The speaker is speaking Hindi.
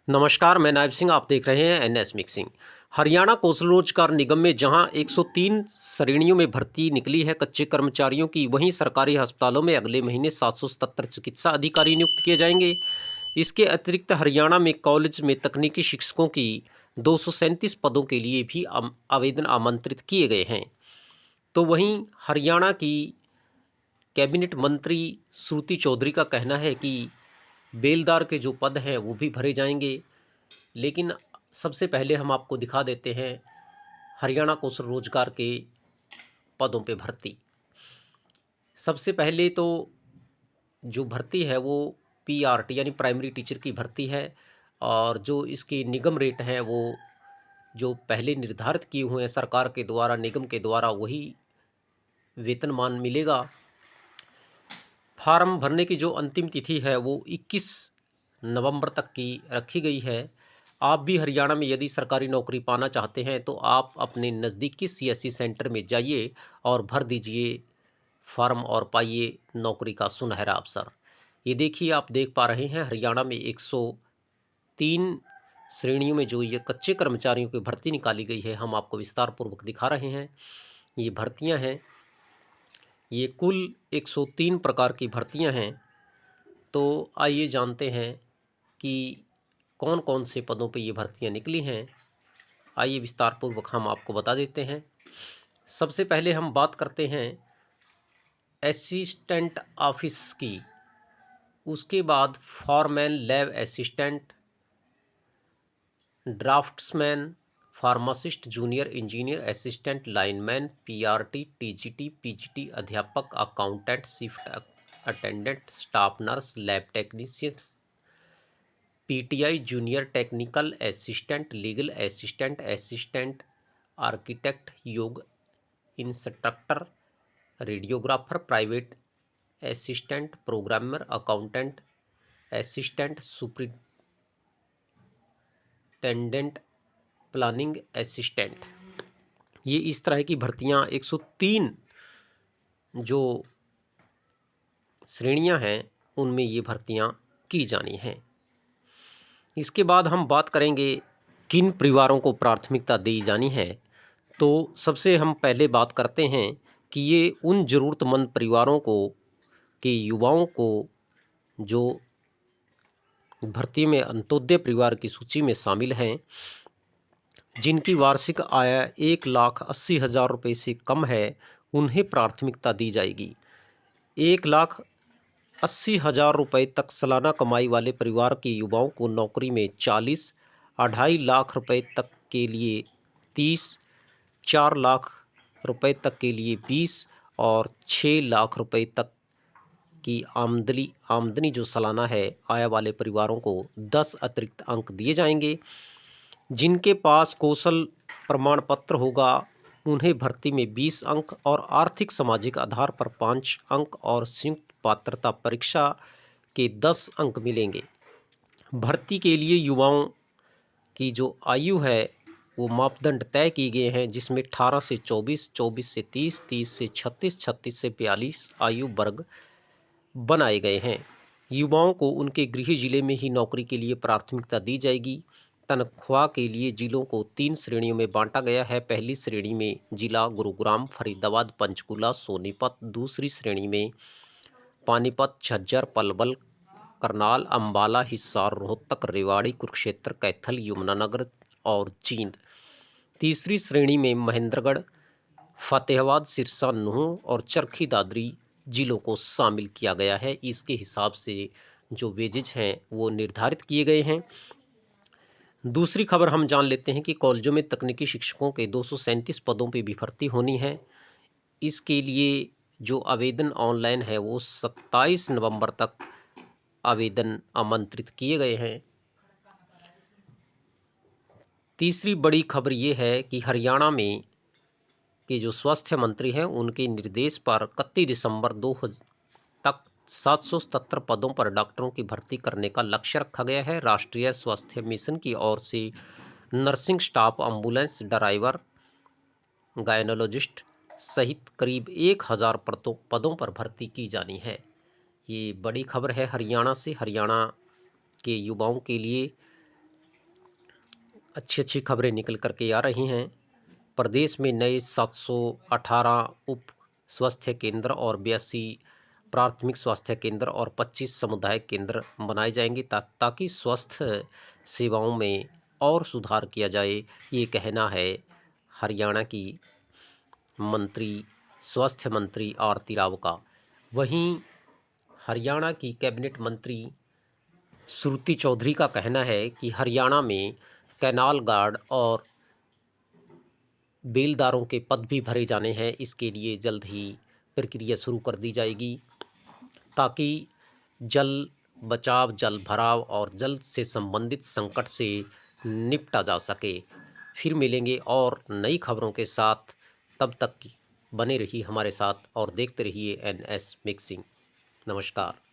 नमस्कार, मैं नायब सिंह। आप देख रहे हैं एनएस मिक्सिंग। हरियाणा कौशल रोजगार निगम में जहां 103 श्रेणियों में भर्ती निकली है कच्चे कर्मचारियों की, वहीं सरकारी अस्पतालों में अगले महीने 777 चिकित्सा अधिकारी नियुक्त किए जाएंगे। इसके अतिरिक्त हरियाणा में कॉलेज में तकनीकी शिक्षकों की 237 पदों के लिए भी आवेदन आमंत्रित किए गए हैं। तो वहीं हरियाणा की कैबिनेट मंत्री श्रुति चौधरी का कहना है कि बेलदार के जो पद हैं वो भी भरे जाएंगे। लेकिन सबसे पहले हम आपको दिखा देते हैं हरियाणा कौशल रोजगार के पदों पे भर्ती। सबसे पहले तो जो भर्ती है वो पीआरटी यानी प्राइमरी टीचर की भर्ती है, और जो इसके निगम रेट हैं वो जो पहले निर्धारित किए हुए हैं सरकार के द्वारा, निगम के द्वारा, वही वेतनमान मिलेगा। फार्म भरने की जो अंतिम तिथि है वो 21 नवंबर तक की रखी गई है। आप भी हरियाणा में यदि सरकारी नौकरी पाना चाहते हैं तो आप अपने नज़दीकी सीएससी सेंटर में जाइए और भर दीजिए फार्म और पाइए नौकरी का सुनहरा अवसर। ये देखिए, आप देख पा रहे हैं हरियाणा में 103 श्रेणियों में जो ये कच्चे कर्मचारियों की भर्ती निकाली गई है, हम आपको विस्तार पूर्वक दिखा रहे हैं। ये भर्तियां हैं, ये कुल 103 प्रकार की भर्तियां हैं। तो आइए जानते हैं कि कौन कौन से पदों पे ये भर्तियां निकली हैं। आइए विस्तार पूर्वक हम आपको बता देते हैं। सबसे पहले हम बात करते हैं असिस्टेंट ऑफिस की, उसके बाद foreman, lab assistant, draftsman, pharmacist, junior engineer, assistant lineman, PRT, TGT, PGT, अध्यापक, accountant, shift attendant, staff nurse, lab technician, PTI, junior technical assistant, legal assistant, assistant architect, yoga instructor, radiographer, private assistant, programmer, accountant, assistant superintendent, planning assistant. ये इस तरह की भर्तियां 103 जो श्रेणियां हैं उनमें ये भर्तियां की जानी हैं। इसके बाद हम बात करेंगे किन परिवारों को प्राथमिकता दी जानी है। तो सबसे हम पहले बात करते हैं कि ये उन ज़रूरतमंद परिवारों को, के युवाओं को जो भर्ती में अंत्योदय परिवार की सूची में शामिल हैं, जिनकी वार्षिक आय 1,80,000 रुपये से कम है, उन्हें प्राथमिकता दी जाएगी। 1,80,000 रुपये तक सालाना कमाई वाले परिवार के युवाओं को नौकरी में 40, 2.5 लाख रुपये तक के लिए 30, 4 लाख रुपये तक के लिए 20 और 6 लाख रुपये तक की आमदनी जो सालाना है आय वाले परिवारों को 10 अतिरिक्त अंक दिए जाएंगे। जिनके पास कौशल प्रमाण पत्र होगा उन्हें भर्ती में 20 अंक और आर्थिक सामाजिक आधार पर 5 अंक और संयुक्त पात्रता परीक्षा के 10 अंक मिलेंगे। भर्ती के लिए युवाओं की जो आयु है वो मापदंड तय किए गए हैं, जिसमें 18 से 24, 24 से 30, 30 से 36, 36 से 42 आयु वर्ग बनाए गए हैं। युवाओं को उनके गृह जिले में ही नौकरी के लिए प्राथमिकता दी जाएगी। तनख्वाह के लिए जिलों को 3 श्रेणियों में बांटा गया है। पहली श्रेणी में जिला गुरुग्राम, फरीदाबाद, पंचकुला, सोनीपत। दूसरी श्रेणी में पानीपत, झज्जर, पलवल, करनाल, अम्बाला, हिसार, रोहतक, रेवाड़ी, कुरुक्षेत्र, कैथल, यमुनानगर और जींद। तीसरी श्रेणी में महेंद्रगढ़, फतेहाबाद, सिरसा, नूंह और चरखी दादरी जिलों को शामिल किया गया है। इसके हिसाब से जो वेजेज हैं वो निर्धारित किए गए हैं। दूसरी खबर हम जान लेते हैं कि कॉलेजों में तकनीकी शिक्षकों के 237 पदों पर भी भर्ती होनी है। इसके लिए जो आवेदन ऑनलाइन है वो 27 नवंबर तक आवेदन आमंत्रित किए गए हैं। तीसरी बड़ी खबर ये है कि हरियाणा में के जो स्वास्थ्य मंत्री हैं उनके निर्देश पर 31 दिसंबर 2000 तक 777 पदों पर डॉक्टरों की भर्ती करने का लक्ष्य रखा गया है। राष्ट्रीय स्वास्थ्य मिशन की ओर से nursing staff, ambulance driver, gynaecologist सहित करीब 1000 पदों पर भर्ती की जानी है। ये बड़ी खबर है हरियाणा से। हरियाणा के युवाओं के लिए अच्छी अच्छी खबरें निकल कर के आ रही हैं। प्रदेश में नए 718 उप स्वास्थ्य केंद्र और 82 प्राथमिक स्वास्थ्य केंद्र और 25 सामुदायिक केंद्र बनाए जाएंगे ताकि स्वास्थ्य सेवाओं में और सुधार किया जाए। ये कहना है हरियाणा की मंत्री स्वास्थ्य मंत्री आरती राव का। वहीं हरियाणा की कैबिनेट मंत्री श्रुति चौधरी का कहना है कि हरियाणा में कैनाल गार्ड और बेलदारों के पद भी भरे जाने हैं। इसके लिए जल्द ही प्रक्रिया शुरू कर दी जाएगी ताकि जल बचाव, जल भराव और जल से संबंधित संकट से निपटा जा सके। फिर मिलेंगे और नई खबरों के साथ, तब तक बने रहिए हमारे साथ और देखते रहिए NS मिक्सिंग। नमस्कार।